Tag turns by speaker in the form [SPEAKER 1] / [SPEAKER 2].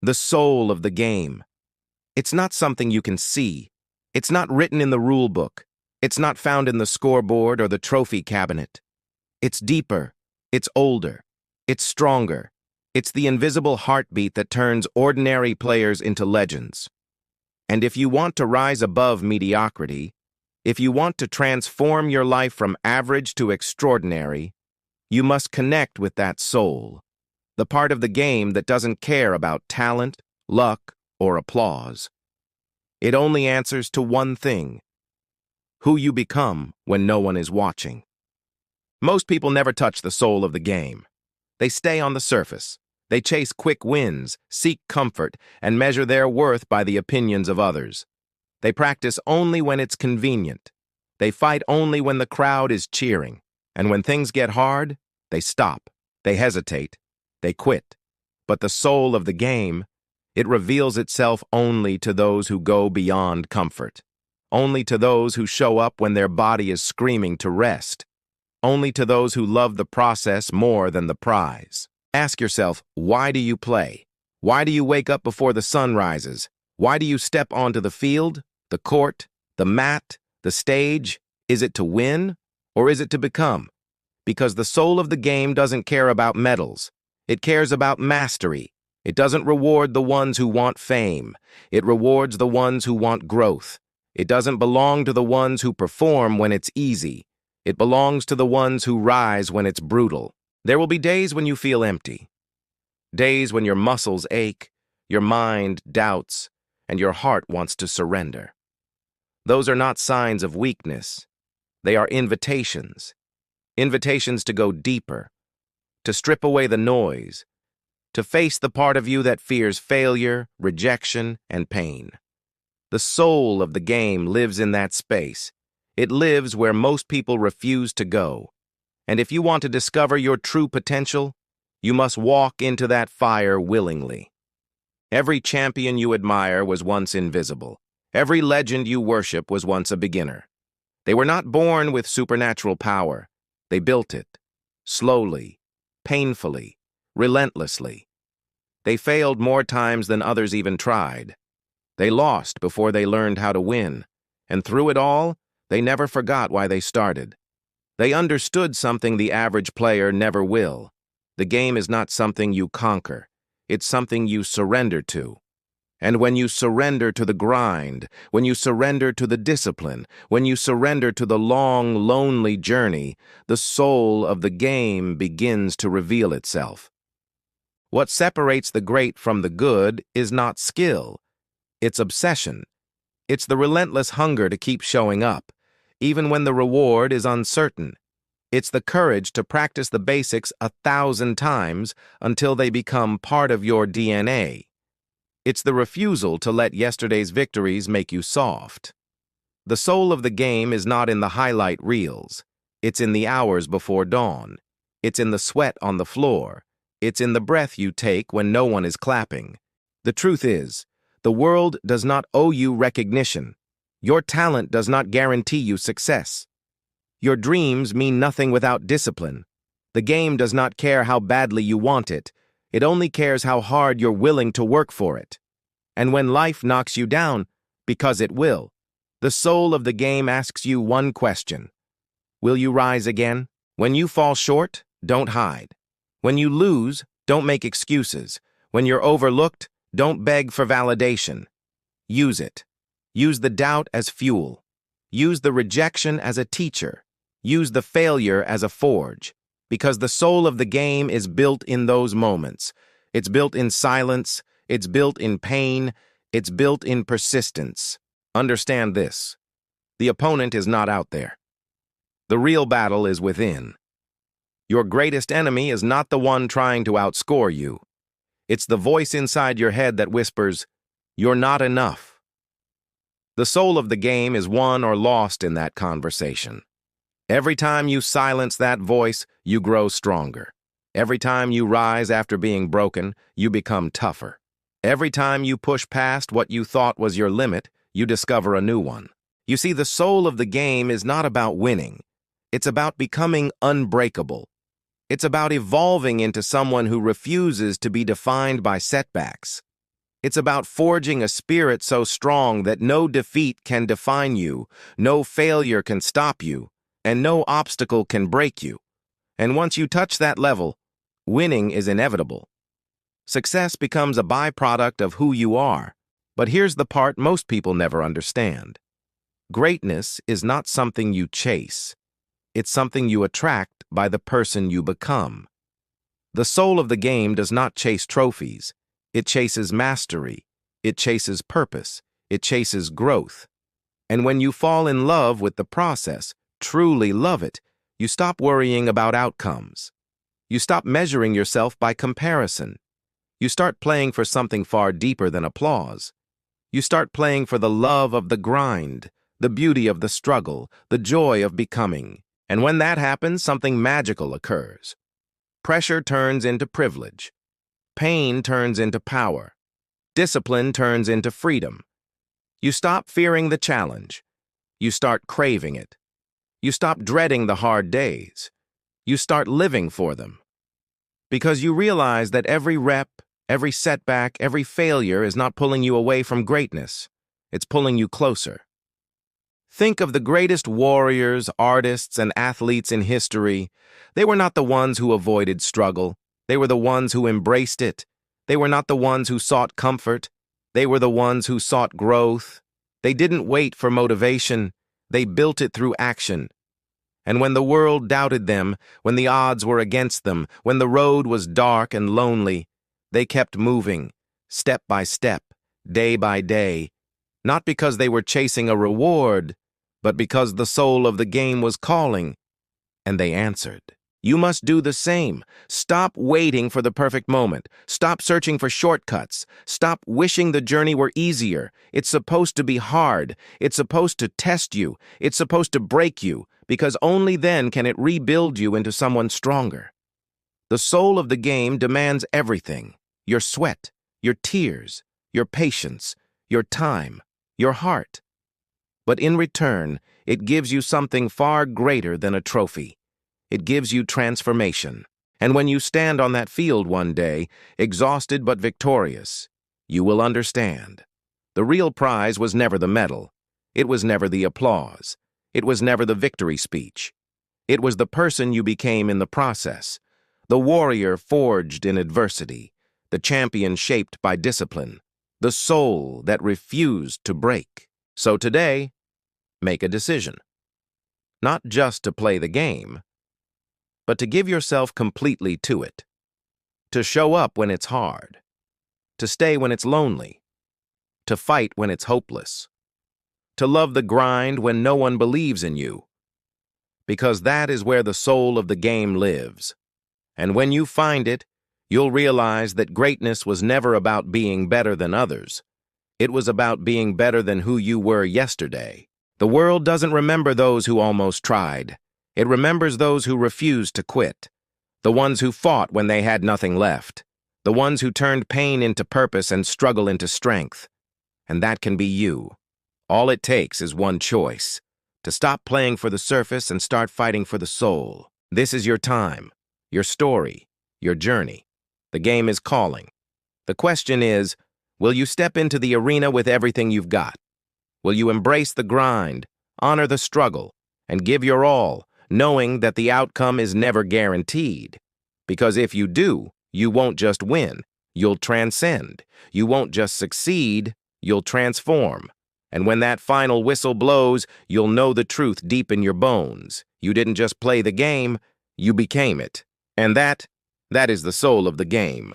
[SPEAKER 1] The soul of the game. It's not something you can see. It's not written in the rule book. It's not found in the scoreboard or the trophy cabinet. It's deeper. It's older. It's stronger. It's the invisible heartbeat that turns ordinary players into legends. And if you want to rise above mediocrity, if you want to transform your life from average to extraordinary, you must connect with that soul, the part of the game that doesn't care about talent, luck, or applause. It only answers to one thing: who you become when no one is watching. Most people never touch the soul of the game. They stay on the surface. They chase quick wins, seek comfort, and measure their worth by the opinions of others. They practice only when it's convenient. They fight only when the crowd is cheering. And when things get hard, they stop. They hesitate. They quit. But the soul of the game, it reveals itself only to those who go beyond comfort. Only to those who show up when their body is screaming to rest. Only to those who love the process more than the prize. Ask yourself, why do you play? Why do you wake up before the sun rises? Why do you step onto the field, the court, the mat, the stage? Is it to win, or is it to become? Because the soul of the game doesn't care about medals. It cares about mastery. It doesn't reward the ones who want fame. It rewards the ones who want growth. It doesn't belong to the ones who perform when it's easy. It belongs to the ones who rise when it's brutal. There will be days when you feel empty. Days when your muscles ache, your mind doubts, and your heart wants to surrender. Those are not signs of weakness. They are invitations. Invitations to go deeper, to strip away the noise, to face the part of you that fears failure, rejection, and pain. The soul of the game lives in that space. It lives where most people refuse to go. And if you want to discover your true potential, you must walk into that fire willingly. Every champion you admire was once invisible. Every legend you worship was once a beginner. They were not born with supernatural power. They built it, slowly, painfully, relentlessly. They failed more times than others even tried. They lost before they learned how to win. And through it all, they never forgot why they started. They understood something the average player never will. The game is not something you conquer. It's something you surrender to. And when you surrender to the grind, when you surrender to the discipline, when you surrender to the long, lonely journey, the soul of the game begins to reveal itself. What separates the great from the good is not skill. It's obsession. It's the relentless hunger to keep showing up, even when the reward is uncertain. It's the courage to practice the basics 1,000 times until they become part of your DNA. It's the refusal to let yesterday's victories make you soft. The soul of the game is not in the highlight reels. It's in the hours before dawn. It's in the sweat on the floor. It's in the breath you take when no one is clapping. The truth is, the world does not owe you recognition. Your talent does not guarantee you success. Your dreams mean nothing without discipline. The game does not care how badly you want it. It only cares how hard you're willing to work for it. And when life knocks you down, because it will, the soul of the game asks you one question: will you rise again? When you fall short, don't hide. When you lose, don't make excuses. When you're overlooked, don't beg for validation. Use it. Use the doubt as fuel. Use the rejection as a teacher. Use the failure as a forge. Because the soul of the game is built in those moments. It's built in silence. It's built in pain. It's built in persistence. Understand this: the opponent is not out there. The real battle is within. Your greatest enemy is not the one trying to outscore you. It's the voice inside your head that whispers, "You're not enough." The soul of the game is won or lost in that conversation. Every time you silence that voice, you grow stronger. Every time you rise after being broken, you become tougher. Every time you push past what you thought was your limit, you discover a new one. You see, the soul of the game is not about winning. It's about becoming unbreakable. It's about evolving into someone who refuses to be defined by setbacks. It's about forging a spirit so strong that no defeat can define you, no failure can stop you, and no obstacle can break you. And once you touch that level, winning is inevitable. Success becomes a byproduct of who you are. But here's the part most people never understand. Greatness is not something you chase. It's something you attract by the person you become. The soul of the game does not chase trophies. It chases mastery. It chases purpose. It chases growth. And when you fall in love with the process, truly love it, you stop worrying about outcomes. You stop measuring yourself by comparison. You start playing for something far deeper than applause. You start playing for the love of the grind, the beauty of the struggle, the joy of becoming. And when that happens, something magical occurs. Pressure turns into privilege. Pain turns into power. Discipline turns into freedom. You stop fearing the challenge. You start craving it. You stop dreading the hard days. You start living for them. Because you realize that every rep, every setback, every failure is not pulling you away from greatness. It's pulling you closer. Think of the greatest warriors, artists, and athletes in history. They were not the ones who avoided struggle. They were the ones who embraced it. They were not the ones who sought comfort. They were the ones who sought growth. They didn't wait for motivation. They built it through action. And when the world doubted them, when the odds were against them, when the road was dark and lonely, they kept moving, step by step, day by day, not because they were chasing a reward, but because the soul of the game was calling, and they answered. You must do the same. Stop waiting for the perfect moment. Stop searching for shortcuts. Stop wishing the journey were easier. It's supposed to be hard. It's supposed to test you. It's supposed to break you, because only then can it rebuild you into someone stronger. The soul of the game demands everything. Your sweat, your tears, your patience, your time, your heart. But in return, it gives you something far greater than a trophy. It gives you transformation. And when you stand on that field one day, exhausted but victorious, you will understand. The real prize was never the medal. It was never the applause. It was never the victory speech. It was the person you became in the process, the warrior forged in adversity, the champion shaped by discipline, the soul that refused to break. So today, make a decision. Not just to play the game, but to give yourself completely to it. To show up when it's hard. To stay when it's lonely. To fight when it's hopeless. To love the grind when no one believes in you. Because that is where the soul of the game lives. And when you find it, you'll realize that greatness was never about being better than others. It was about being better than who you were yesterday. The world doesn't remember those who almost tried. It remembers those who refused to quit, the ones who fought when they had nothing left, the ones who turned pain into purpose and struggle into strength. And that can be you. All it takes is one choice, to stop playing for the surface and start fighting for the soul. This is your time, your story, your journey. The game is calling. The question is, will you step into the arena with everything you've got? Will you embrace the grind, honor the struggle, and give your all, knowing that the outcome is never guaranteed? Because if you do, you won't just win, you'll transcend. You won't just succeed, you'll transform. And when that final whistle blows, you'll know the truth deep in your bones. You didn't just play the game, you became it. And that is the soul of the game.